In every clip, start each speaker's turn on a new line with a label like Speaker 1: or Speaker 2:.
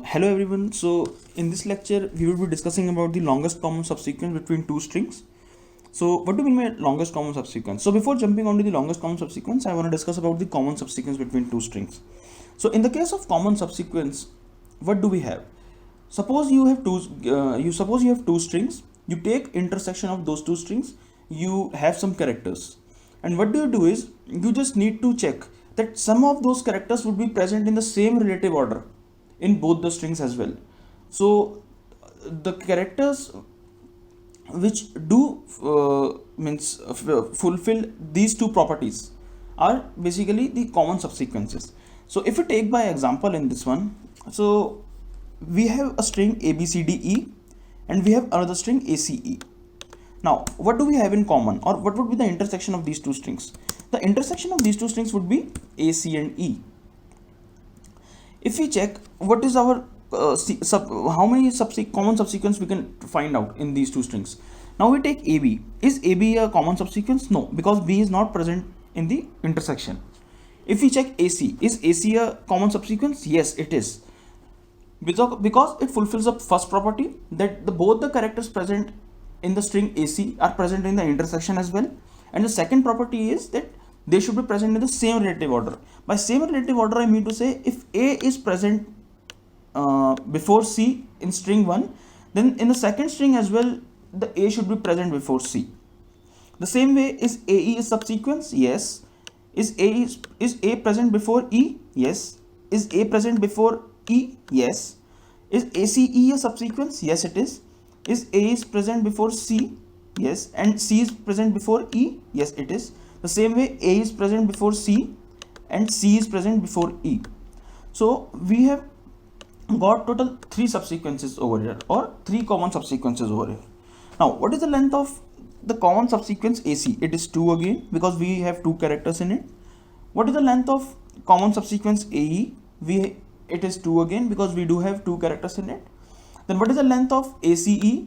Speaker 1: Hello everyone. So in this lecture we will be discussing about the longest common subsequence between two strings. So what do you mean by longest common subsequence? So before jumping on to the longest common subsequence, I want to discuss about the common subsequence between two strings. So in the case of common subsequence, what do we have? Suppose you have two strings. You take intersection of those two strings. You have some characters, and what do is you just need to check that some of those characters would be present in the same relative order in both the strings as well. So the characters which do fulfill these two properties are basically the common subsequences. So if we take by example in this one, so we have a string ABCDE and we have another string ACE. Now what do we have in common, or what would be the intersection of these two strings? The intersection of these two strings would be AC and E. If we check what is our how many common subsequence we can find out in these two strings. Now we take AB. Is AB a common subsequence? No, because B is not present in the intersection. If we check AC, is AC a common subsequence? Yes, it is, because it fulfills the first property, that both the characters present in the string AC are present in the intersection as well, and the second property is that they should be present in the same relative order. By same relative order, I mean to say if A is present before C in string 1, then in the second string as well the A should be present before C. The same way, is AE a subsequence? Yes. Is A present before E? Yes. Is A present before E? Yes. Is ACE a subsequence? Yes, it is. Is A is present before C? Yes. And C is present before E? Yes, it is. The same way, A is present before C and C is present before E. So we have got total 3 subsequences over here, or 3 common subsequences over here. Now what is the length of the common subsequence AC? It is 2 again, because we have 2 characters in it. What is the length of common subsequence AE? It is 2 again, because we do have 2 characters in it. Then what is the length of ACE?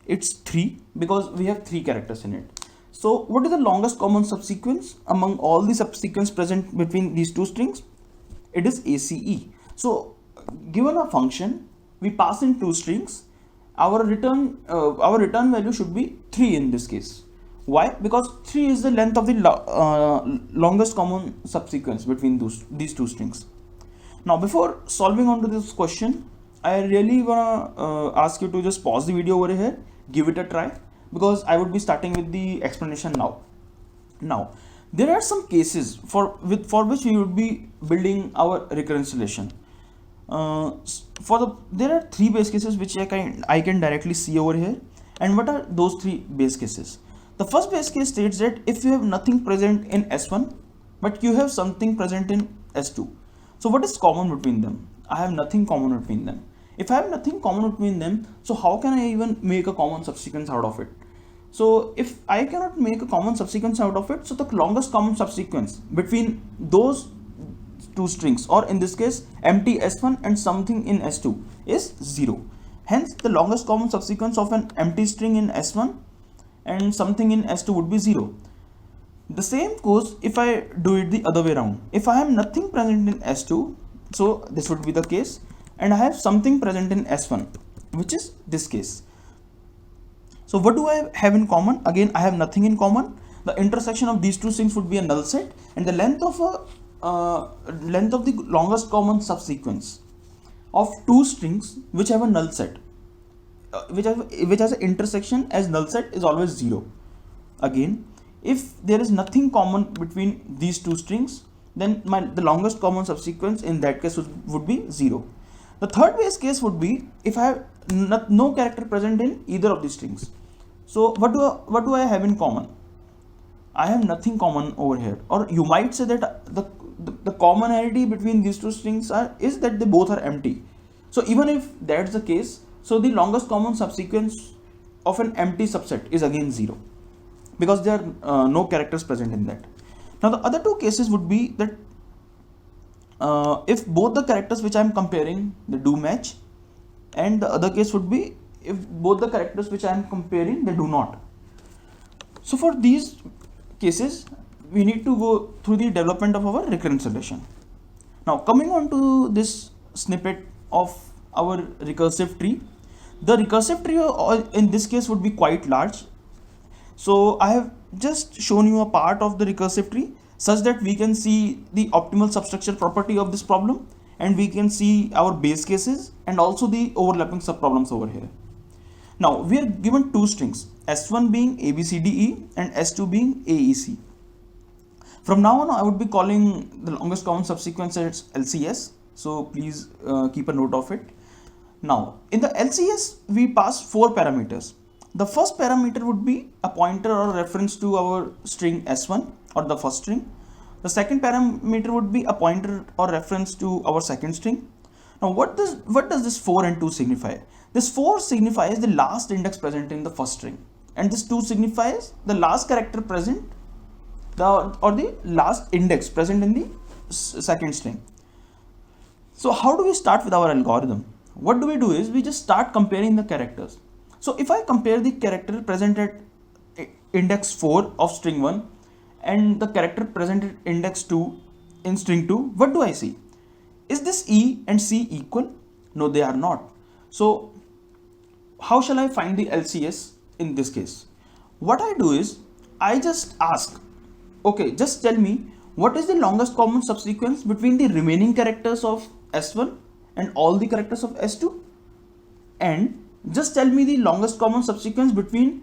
Speaker 1: It's 3, because we have 3 characters in it. So what is the longest common subsequence among all the subsequence present between these two strings? It is ACE. So given a function, we pass in 2 strings. Our return value should be 3 in this case. Why? Because 3 is the length of the longest common subsequence between these 2 strings. Now before solving on to this question, I really wanna ask you to just pause the video over here, give it a try, because I would be starting with the explanation now. Now there are some cases for which we would be building our recurrence relation. There are 3 base cases which I can directly see over here. And what are those 3 base cases? The first base case states that if you have nothing present in S1 but you have something present in S2. So what is common between them? I have nothing common between them. If I have nothing common between them, so how can I even make a common subsequence out of it? So if I cannot make a common subsequence out of it, so the longest common subsequence between those 2 strings, or in this case empty S1 and something in S2, is 0. Hence the longest common subsequence of an empty string in S1 and something in S2 would be 0. The same goes if I do it the other way around. If I have nothing present in S2, so this would be the case, and I have something present in S1, which is this case. So what do I have in common? Again, I have nothing in common. The intersection of these 2 strings would be a null set, and the length of the longest common subsequence of 2 strings which have a null set, which has an intersection as null set, is always 0. Again, if there is nothing common between these 2 strings, then the longest common subsequence in that case would be 0. The third base case would be if I have no character present in either of these strings. So what do I have in common? I have nothing common over here. Or you might say that the commonality between these 2 strings is that they both are empty. So even if that's the case, so the longest common subsequence of an empty subset is again 0, because there are no characters present in that. Now the other 2 cases would be that if both the characters which I am comparing, they do match, and the other case would be if both the characters which I am comparing, they do not. So for these cases, we need to go through the development of our recurrence relation. Now coming on to this snippet of our recursive tree. The recursive tree in this case would be quite large. So I have just shown you a part of the recursive tree such that we can see the optimal substructure property of this problem, and we can see our base cases and also the overlapping subproblems over here. Now we are given two strings, S1 being ABCDE and S2 being AEC. From now on I would be calling the longest common subsequence as LCS, so please keep a note of it. Now in the LCS we pass four parameters. The first parameter would be a pointer or reference to our string S1 or the first string. The second parameter would be a pointer or reference to our second string. Now what does this 4 and 2 signify? This 4 signifies the last index present in the first string, and this 2 signifies the last character present or the last index present in the second string. So how do we start with our algorithm? What do we do is we just start comparing the characters. So if I compare the character present at index 4 of string 1 and the character present at index 2 in string 2, what do I see? Is this E and C equal? No, they are not. So how shall I find the LCS in this case? What I do is I just ask, okay, just tell me what is the longest common subsequence between the remaining characters of S1 and all the characters of S2, and just tell me the longest common subsequence between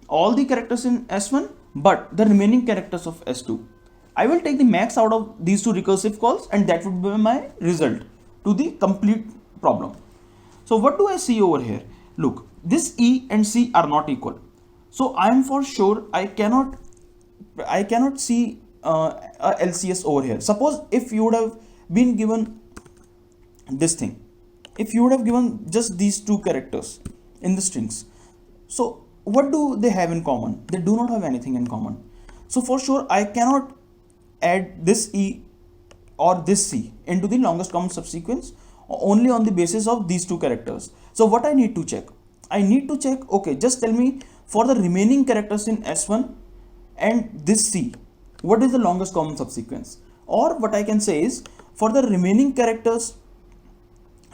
Speaker 1: all the characters in S1 but the remaining characters of S2. I will take the max out of these two recursive calls, and that would be my result to the complete problem. So what do I see over here? Look, this E and C are not equal. So I am for sure I cannot see a LCS over here. Suppose if you would have been given this thing, if you would have given just these two characters in the strings, so what do they have in common? They do not have anything in common. So for sure I cannot add this E or this C into the longest common subsequence only on the basis of these two characters. So what I need to check? I need to check, okay, just tell me for the remaining characters in S1 and this C, what is the longest common subsequence? Or what I can say is, for the remaining characters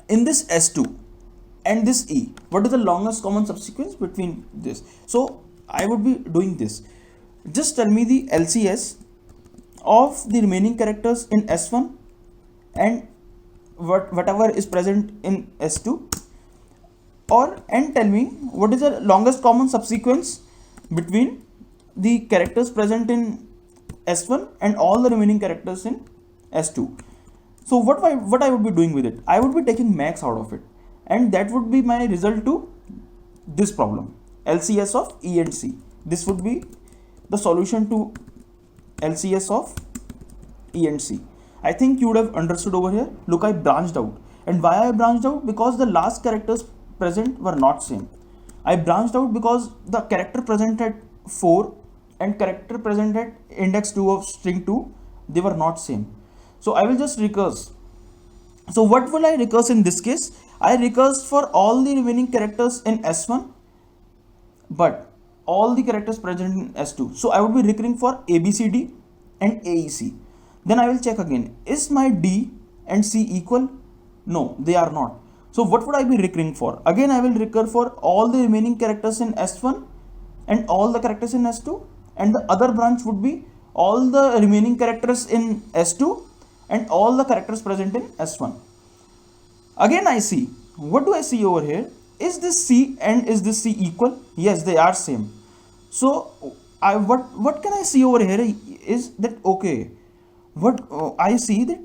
Speaker 1: in this S2 and this E, what is the longest common subsequence between this? So I would be doing this. Just tell me the LCS of the remaining characters in S1 and whatever is present in S2, and tell me what is the longest common subsequence between the characters present in S1 and all the remaining characters in S2. So what I would be doing with it? I would be taking max out of it, and that would be my result to this problem, LCS of E and C. This would be the solution to LCS of E and C. I think you would have understood over here. Look, I branched out, and why I branched out? Because the last characters present were not same. I branched out because the character present at 4 and character present at index 2 of string 2, they were not same. So I will just recurse. So what will I recurse in this case? I recurse for all the remaining characters in S1 but all the characters present in S2. So I would be recurring for ABCD and AEC. Then I will check again, is my D and C equal? No, they are not. So what would I be recurring for? Again I will recur for all the remaining characters in S1 and all the characters in S2, and the other branch would be all the remaining characters in S2 and all the characters present in S1. Again I see, what do I see over here? Is this C and is this C equal? Yes, they are same. So what can I see over here is that, okay, I see that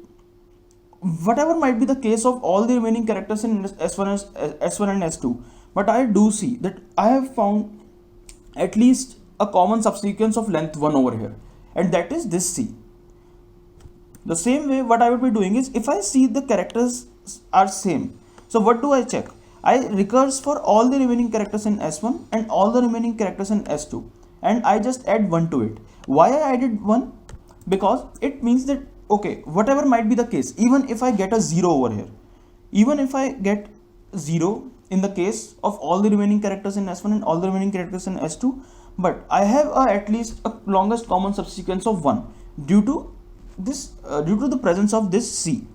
Speaker 1: whatever might be the case of all the remaining characters in S1 and S2, but I do see that I have found at least a common subsequence of length 1 over here, and that is this C. The same way what I would be doing is, if I see the characters are same, so what do I check? I recurse for all the remaining characters in S1 and all the remaining characters in S2, and I just add 1 to it. Why I added 1? Because it means that, okay, whatever might be the case, even if I get a 0 over here, even if I get 0 in the case of all the remaining characters in S1 and all the remaining characters in S2, but I have at least a longest common subsequence of 1 due to this, due to the presence of this C.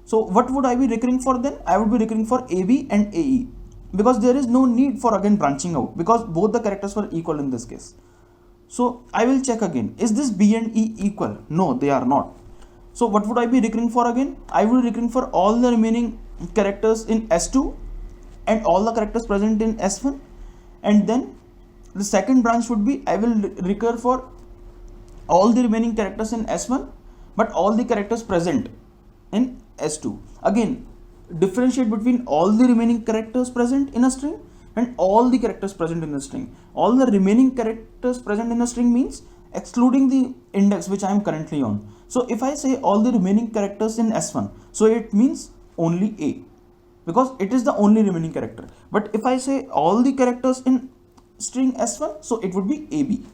Speaker 1: So what would I be recurring for then? I would be recurring for AB and AE, because there is no need for again branching out, because both the characters were equal in this case. So I will check again, is this B and E equal? No, they are not. So what would I be recurring for again? I will be recurring for all the remaining characters in S2 and all the characters present in S1, and then the second branch would be, I will recur for all the remaining characters in S1 but all the characters present in S2. Again, differentiate between all the remaining characters present in a string and all the characters present in a string. All the remaining characters present in a string means excluding the index which I am currently on. So if I say all the remaining characters in S1, so it means only A, because it is the only remaining character. But if I say all the characters in string S1, so it would be AB.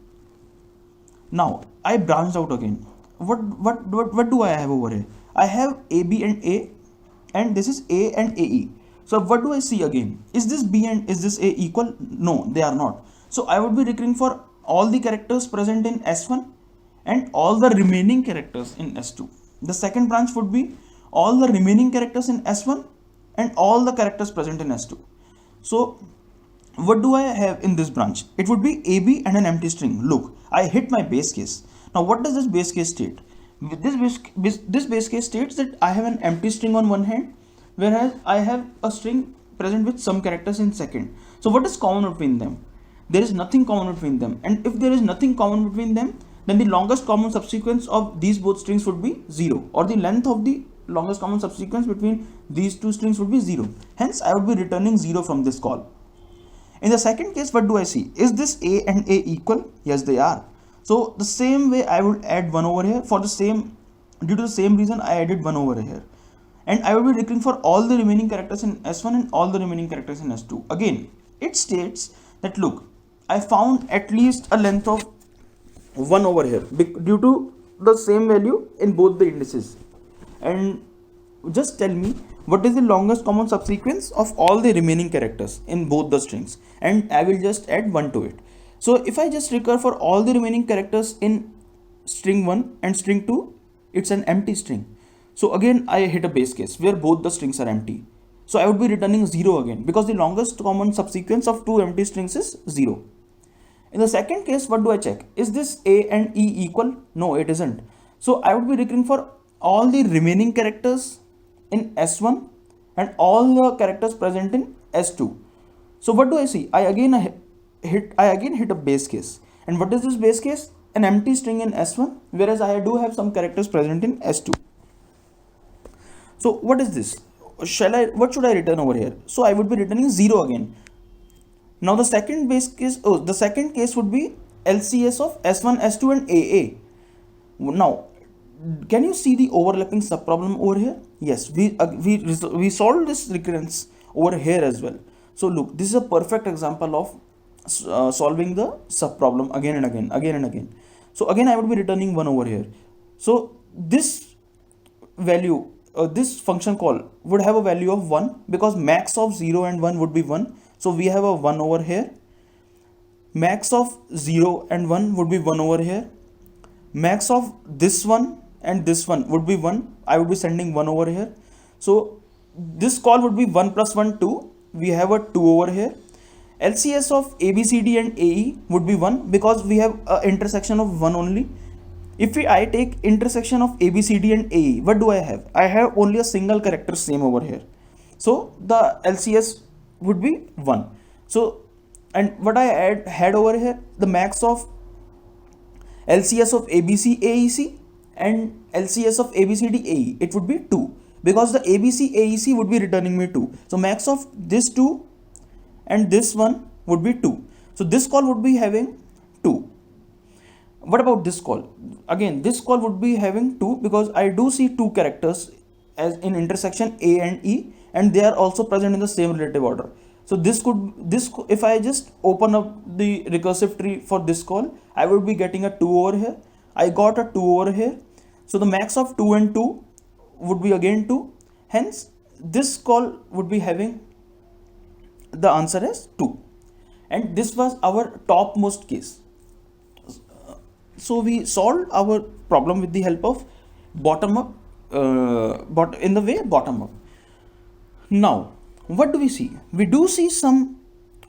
Speaker 1: Now I branched out again. What do I have over here? I have AB and A, and this is A and AE. So what do I see again? Is this B and is this A equal? No, they are not. So I would be recurring for all the characters present in S1 and all the remaining characters in S2. The second branch would be all the remaining characters in S1 and all the characters present in S2. So what do I have in this branch? It would be AB and an empty string. Look, I hit my base case. Now what does this base case state? This base case states that I have an empty string on one hand, whereas I have a string present with some characters in second. So what is common between them? There is nothing common between them, and if there is nothing common between them, then the longest common subsequence of these both strings would be 0, or the length of the longest common subsequence between these two strings would be 0. Hence I would be returning 0 from this call. In the second case, what do I see? Is this A and A equal? Yes, they are. So the same way I would add 1 over here, due to the same reason I added 1 over here. And I will be recurring for all the remaining characters in S1 and all the remaining characters in S2. Again, it states that look, I found at least a length of 1 over here due to the same value in both the indices. And just tell me what is the longest common subsequence of all the remaining characters in both the strings, and I will just add 1 to it. So if I just recur for all the remaining characters in string 1 and string 2, it's an empty string. So again I hit a base case where both the strings are empty. So I would be returning 0 again, because the longest common subsequence of two empty strings is 0. In the second case, what do I check? Is this A and E equal? No, it isn't. So I would be recurring for all the remaining characters in S1 and all the characters present in S2. So what do I see? I again hit a base case. And what is this base case? An empty string in S1, whereas I do have some characters present in S2. So what is this? What should I return over here? So I would be returning 0 again. Now the second case would be LCS of S1, S2 and AA. Now, can you see the overlapping subproblem over here? Yes, we solved this recurrence over here as well. So look, this is a perfect example of solving the subproblem again and again. So again I would be returning 1 over here. So this value, this function call would have a value of 1, because max of 0 and 1 would be 1. So we have a 1 over here. Max of 0 and 1 would be 1 over here. Max of this one and this one would be 1. I would be sending 1 over here. So this call would be 1 plus 1, 2. We have a 2 over here. LCS of ABCD and AE would be 1, because we have an intersection of 1 only. If I take intersection of ABCD and AE, what do I have? I have only a single character same over here. So the LCS would be 1. So, and what I had over here, the max of LCS of ABC AEC and LCS of ABCD AE, it would be 2, because the ABC AEC would be returning me 2. So max of this 2 and this one would be 2. So this call would be having 2. What about this call? Again, this call would be having 2, because I do see two characters as in intersection A and E, and they are also present in the same relative order. So if I just open up the recursive tree for this call, I would be getting a 2 over here. I got a 2 over here. So the max of 2 and 2 would be again 2. Hence, this call would be having the answer as 2. And this was our topmost case. So we solved our problem with the help of bottom up but in the way bottom up. Now, what do we see? We do see some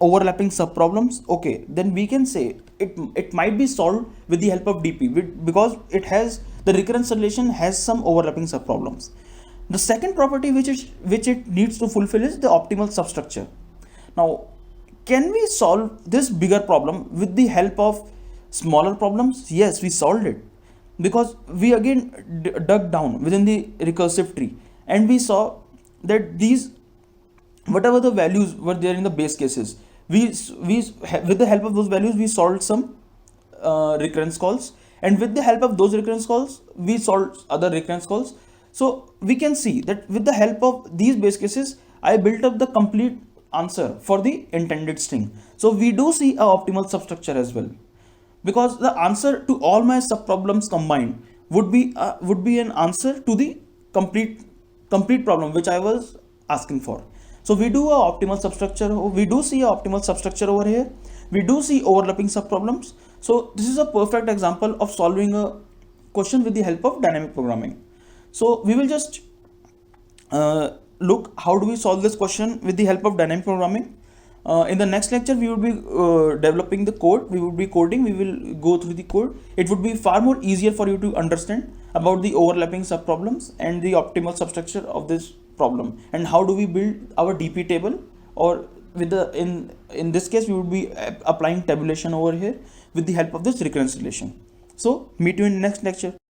Speaker 1: overlapping subproblems. Okay, then we can say it might be solved with the help of DP because it has the recurrence relation has some overlapping subproblems. The second property which it needs to fulfill is the optimal substructure. Now, can we solve this bigger problem with the help of smaller problems? Yes, we solved it because we again dug down within the recursive tree and we saw that these whatever the values were there in the base cases, with the help of those values we solved some recurrence calls, and with the help of those recurrence calls we solved other recurrence calls. So we can see that with the help of these base cases I built up the complete answer for the intended string. So we do see a optimal substructure as well, because the answer to all my subproblems combined would be an answer to the complete problem which I was asking for. So we do a optimal substructure. We do see a optimal substructure over here. We do see overlapping subproblems. So this is a perfect example of solving a question with the help of dynamic programming. So we will just look how do we solve this question with the help of dynamic programming. In the next lecture we will be developing the code. We will be coding. We will go through the code. It would be far more easier for you to understand about the overlapping subproblems and the optimal substructure of this problem, and how do we build our DP table, or with the in this case we would be applying tabulation over here with the help of this recurrence relation. So meet you in the next lecture.